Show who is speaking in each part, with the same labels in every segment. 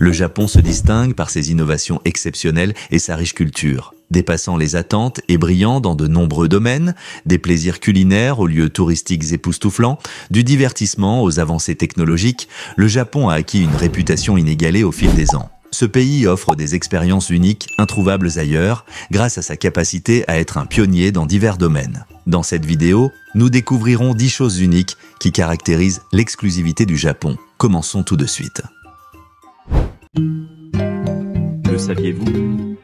Speaker 1: Le Japon se distingue par ses innovations exceptionnelles et sa riche culture. Dépassant les attentes et brillant dans de nombreux domaines, des plaisirs culinaires aux lieux touristiques époustouflants, du divertissement aux avancées technologiques, le Japon a acquis une réputation inégalée au fil des ans. Ce pays offre des expériences uniques, introuvables ailleurs, grâce à sa capacité à être un pionnier dans divers domaines. Dans cette vidéo, nous découvrirons 10 choses uniques qui caractérisent l'exclusivité du Japon. Commençons tout de suite. Le saviez-vous ?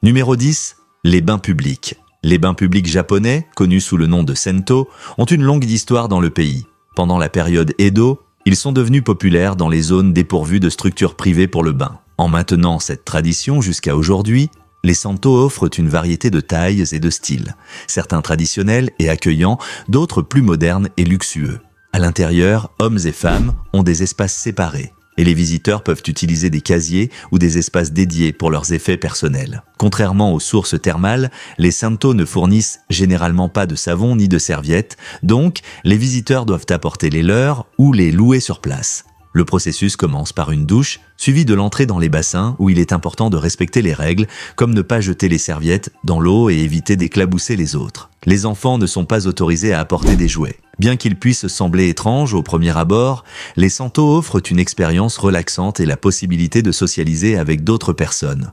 Speaker 1: Numéro 10. Les bains publics. Les bains publics japonais, connus sous le nom de Sento, ont une longue histoire dans le pays. Pendant la période Edo, ils sont devenus populaires dans les zones dépourvues de structures privées pour le bain. En maintenant cette tradition jusqu'à aujourd'hui, les Sento offrent une variété de tailles et de styles, certains traditionnels et accueillants, d'autres plus modernes et luxueux. À l'intérieur, hommes et femmes ont des espaces séparés, et les visiteurs peuvent utiliser des casiers ou des espaces dédiés pour leurs effets personnels. Contrairement aux sources thermales, les Sento ne fournissent généralement pas de savon ni de serviettes, donc les visiteurs doivent apporter les leurs ou les louer sur place. Le processus commence par une douche, suivie de l'entrée dans les bassins où il est important de respecter les règles, comme ne pas jeter les serviettes dans l'eau et éviter d'éclabousser les autres. Les enfants ne sont pas autorisés à apporter des jouets. Bien qu'ils puissent sembler étranges au premier abord, les Sento offrent une expérience relaxante et la possibilité de socialiser avec d'autres personnes.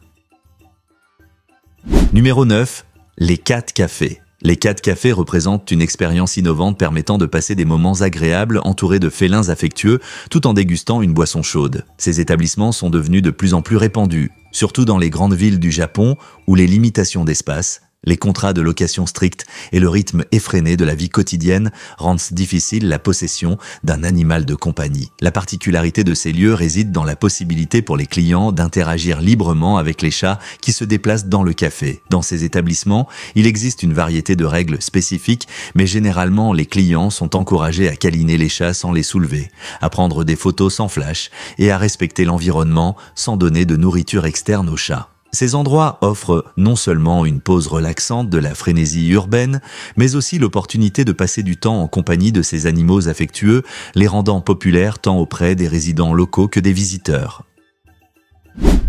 Speaker 1: Numéro 9. Les cat cafés. Les cat cafés représentent une expérience innovante permettant de passer des moments agréables entourés de félins affectueux tout en dégustant une boisson chaude. Ces établissements sont devenus de plus en plus répandus, surtout dans les grandes villes du Japon où les limitations d'espace, les contrats de location stricts et le rythme effréné de la vie quotidienne rendent difficile la possession d'un animal de compagnie. La particularité de ces lieux réside dans la possibilité pour les clients d'interagir librement avec les chats qui se déplacent dans le café. Dans ces établissements, il existe une variété de règles spécifiques, mais généralement les clients sont encouragés à câliner les chats sans les soulever, à prendre des photos sans flash et à respecter l'environnement sans donner de nourriture externe aux chats. Ces endroits offrent non seulement une pause relaxante de la frénésie urbaine, mais aussi l'opportunité de passer du temps en compagnie de ces animaux affectueux, les rendant populaires tant auprès des résidents locaux que des visiteurs.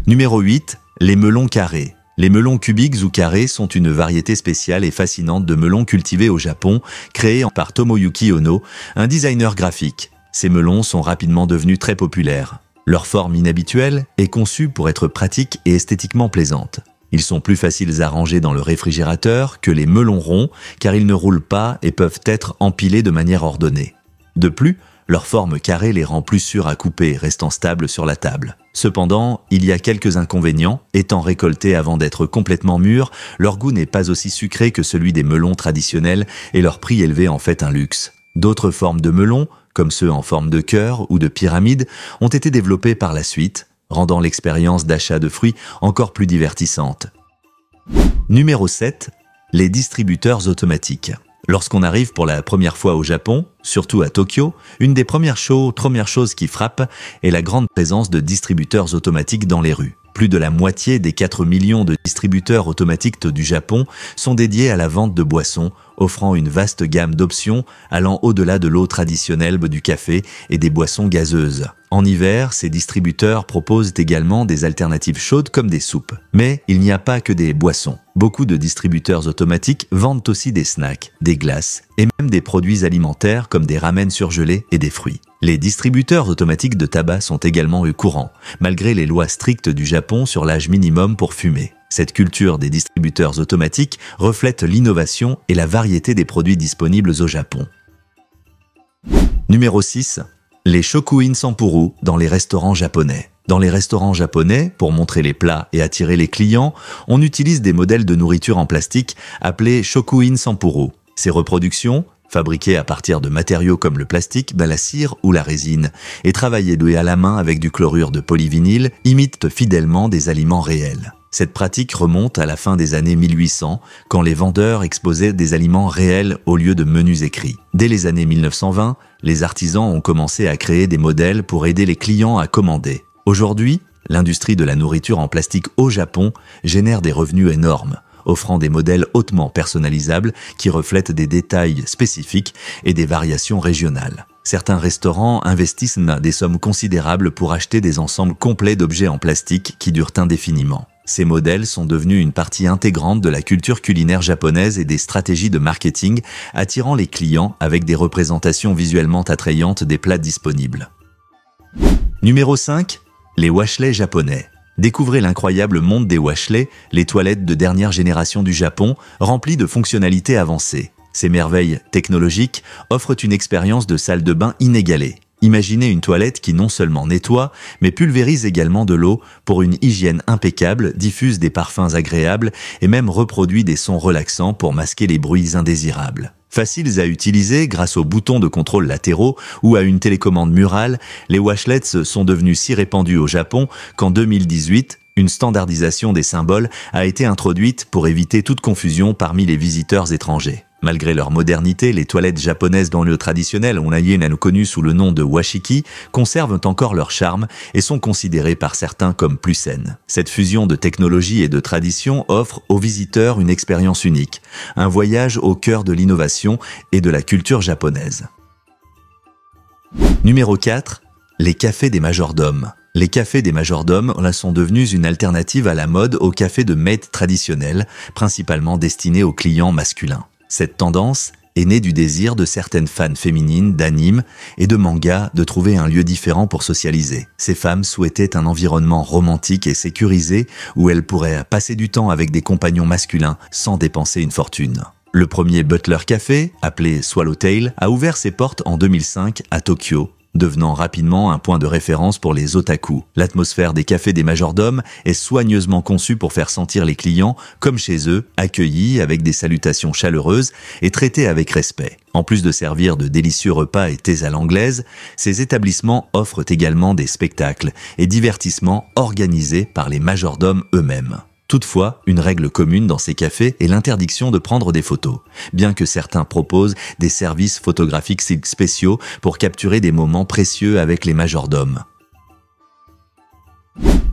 Speaker 1: Numéro 8. Les melons carrés. Les melons cubiques ou carrés sont une variété spéciale et fascinante de melons cultivés au Japon, créés par Tomoyuki Ono, un designer graphique. Ces melons sont rapidement devenus très populaires. Leur forme inhabituelle est conçue pour être pratique et esthétiquement plaisante. Ils sont plus faciles à ranger dans le réfrigérateur que les melons ronds car ils ne roulent pas et peuvent être empilés de manière ordonnée. De plus, leur forme carrée les rend plus sûrs à couper, restant stables sur la table. Cependant, il y a quelques inconvénients. Étant récoltés avant d'être complètement mûrs, leur goût n'est pas aussi sucré que celui des melons traditionnels et leur prix élevé en fait un luxe. D'autres formes de melons, comme ceux en forme de cœur ou de pyramide, ont été développés par la suite, rendant l'expérience d'achat de fruits encore plus divertissante. Numéro 7. Les distributeurs automatiques. Lorsqu'on arrive pour la première fois au Japon, surtout à Tokyo, une des premières choses qui frappe est la grande présence de distributeurs automatiques dans les rues. Plus de la moitié des 4 millions de distributeurs automatiques du Japon sont dédiés à la vente de boissons, offrant une vaste gamme d'options allant au-delà de l'eau traditionnelle du café et des boissons gazeuses. En hiver, ces distributeurs proposent également des alternatives chaudes comme des soupes. Mais il n'y a pas que des boissons. Beaucoup de distributeurs automatiques vendent aussi des snacks, des glaces et même des produits alimentaires comme des ramen surgelés et des fruits. Les distributeurs automatiques de tabac sont également courants, malgré les lois strictes du Japon sur l'âge minimum pour fumer. Cette culture des distributeurs automatiques reflète l'innovation et la variété des produits disponibles au Japon. Numéro 6. Les shokuin sampuru dans les restaurants japonais. Dans les restaurants japonais, pour montrer les plats et attirer les clients, on utilise des modèles de nourriture en plastique appelés shokuin sampuru. Ces reproductions, fabriquées à partir de matériaux comme le plastique, la cire ou la résine, et travaillées à la main avec du chlorure de polyvinyle, imitent fidèlement des aliments réels. Cette pratique remonte à la fin des années 1800, quand les vendeurs exposaient des aliments réels au lieu de menus écrits. Dès les années 1920, les artisans ont commencé à créer des modèles pour aider les clients à commander. Aujourd'hui, l'industrie de la nourriture en plastique au Japon génère des revenus énormes, offrant des modèles hautement personnalisables qui reflètent des détails spécifiques et des variations régionales. Certains restaurants investissent des sommes considérables pour acheter des ensembles complets d'objets en plastique qui durent indéfiniment. Ces modèles sont devenus une partie intégrante de la culture culinaire japonaise et des stratégies de marketing, attirant les clients avec des représentations visuellement attrayantes des plats disponibles. Numéro 5. Les washlets japonais. Découvrez l'incroyable monde des washlets, les toilettes de dernière génération du Japon, remplies de fonctionnalités avancées. Ces merveilles technologiques offrent une expérience de salle de bain inégalée. Imaginez une toilette qui non seulement nettoie, mais pulvérise également de l'eau pour une hygiène impeccable, diffuse des parfums agréables et même reproduit des sons relaxants pour masquer les bruits indésirables. Faciles à utiliser grâce aux boutons de contrôle latéraux ou à une télécommande murale, les washlets sont devenus si répandus au Japon qu'en 2018, une standardisation des symboles a été introduite pour éviter toute confusion parmi les visiteurs étrangers. Malgré leur modernité, les toilettes japonaises dans le traditionnel onagin connues sous le nom de washiki conservent encore leur charme et sont considérées par certains comme plus saines. Cette fusion de technologie et de tradition offre aux visiteurs une expérience unique, un voyage au cœur de l'innovation et de la culture japonaise. Numéro 4. Les cafés des majordomes. Les cafés des majordomes sont devenus une alternative à la mode aux cafés de maître traditionnels, principalement destinés aux clients masculins. Cette tendance est née du désir de certaines fans féminines d'anime et de manga de trouver un lieu différent pour socialiser. Ces femmes souhaitaient un environnement romantique et sécurisé où elles pourraient passer du temps avec des compagnons masculins sans dépenser une fortune. Le premier Butler Café, appelé Swallowtail, a ouvert ses portes en 2005 à Tokyo, devenant rapidement un point de référence pour les otaku. L'atmosphère des cafés des majordomes est soigneusement conçue pour faire sentir les clients comme chez eux, accueillis avec des salutations chaleureuses et traités avec respect. En plus de servir de délicieux repas et thés à l'anglaise, ces établissements offrent également des spectacles et divertissements organisés par les majordomes eux-mêmes. Toutefois, une règle commune dans ces cafés est l'interdiction de prendre des photos, bien que certains proposent des services photographiques spéciaux pour capturer des moments précieux avec les majordomes.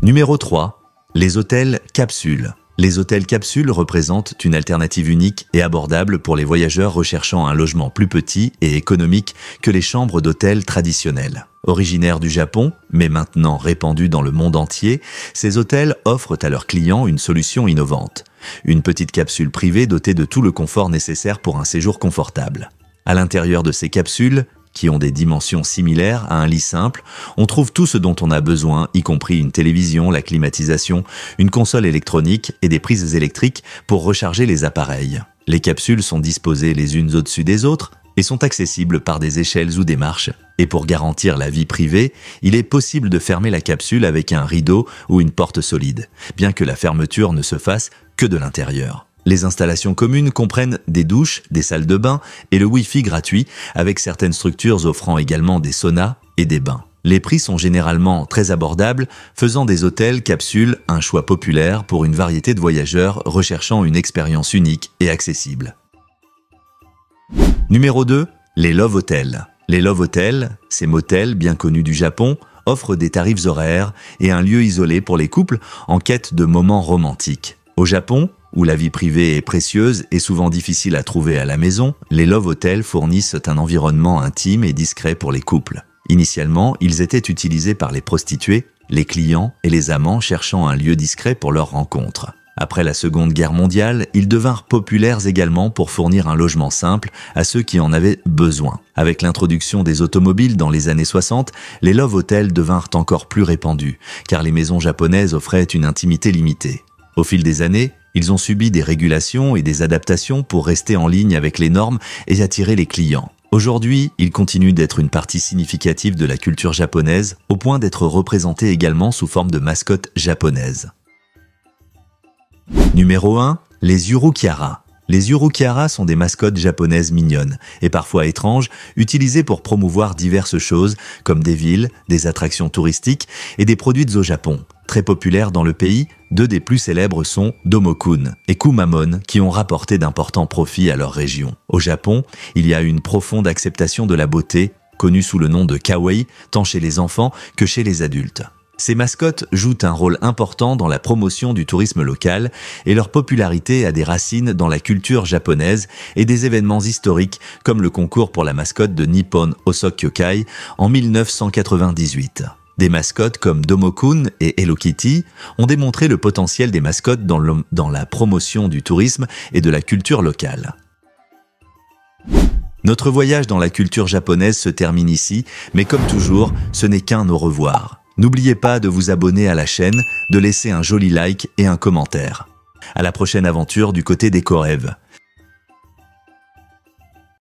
Speaker 1: Numéro 3. Les hôtels capsules. Les hôtels capsules représentent une alternative unique et abordable pour les voyageurs recherchant un logement plus petit et économique que les chambres d'hôtel traditionnelles. Originaires du Japon, mais maintenant répandus dans le monde entier, ces hôtels offrent à leurs clients une solution innovante. Une petite capsule privée dotée de tout le confort nécessaire pour un séjour confortable. À l'intérieur de ces capsules, qui ont des dimensions similaires à un lit simple, on trouve tout ce dont on a besoin, y compris une télévision, la climatisation, une console électronique et des prises électriques pour recharger les appareils. Les capsules sont disposées les unes au-dessus des autres et sont accessibles par des échelles ou des marches. Et pour garantir la vie privée, il est possible de fermer la capsule avec un rideau ou une porte solide, bien que la fermeture ne se fasse que de l'intérieur. Les installations communes comprennent des douches, des salles de bain et le Wi-Fi gratuit, avec certaines structures offrant également des saunas et des bains. Les prix sont généralement très abordables, faisant des hôtels capsules un choix populaire pour une variété de voyageurs recherchant une expérience unique et accessible. Numéro 2. Les Love Hotels. Les Love Hotels, ces motels bien connus du Japon, offrent des tarifs horaires et un lieu isolé pour les couples en quête de moments romantiques. Au Japon, où la vie privée est précieuse et souvent difficile à trouver à la maison, les Love Hotels fournissent un environnement intime et discret pour les couples. Initialement, ils étaient utilisés par les prostituées, les clients et les amants cherchant un lieu discret pour leur rencontre. Après la Seconde Guerre mondiale, ils devinrent populaires également pour fournir un logement simple à ceux qui en avaient besoin. Avec l'introduction des automobiles dans les années 60, les Love Hotels devinrent encore plus répandus, car les maisons japonaises offraient une intimité limitée. Au fil des années, ils ont subi des régulations et des adaptations pour rester en ligne avec les normes et attirer les clients. Aujourd'hui, ils continuent d'être une partie significative de la culture japonaise, au point d'être représentés également sous forme de mascottes japonaises. Numéro 1. Les Urukiara. Les Urukiara sont des mascottes japonaises mignonnes et parfois étranges, utilisées pour promouvoir diverses choses comme des villes, des attractions touristiques et des produits au Japon. Très populaires dans le pays, deux des plus célèbres sont Domokun et Kumamon qui ont rapporté d'importants profits à leur région. Au Japon, il y a une profonde acceptation de la beauté, connue sous le nom de kawaii, tant chez les enfants que chez les adultes. Ces mascottes jouent un rôle important dans la promotion du tourisme local et leur popularité a des racines dans la culture japonaise et des événements historiques comme le concours pour la mascotte de Nippon Osok Kyokai en 1998. Des mascottes comme Domokun et Hello Kitty ont démontré le potentiel des mascottes dans la promotion du tourisme et de la culture locale. Notre voyage dans la culture japonaise se termine ici, mais comme toujours, ce n'est qu'un au revoir. N'oubliez pas de vous abonner à la chaîne, de laisser un joli like et un commentaire. À la prochaine aventure du côté des Corèves.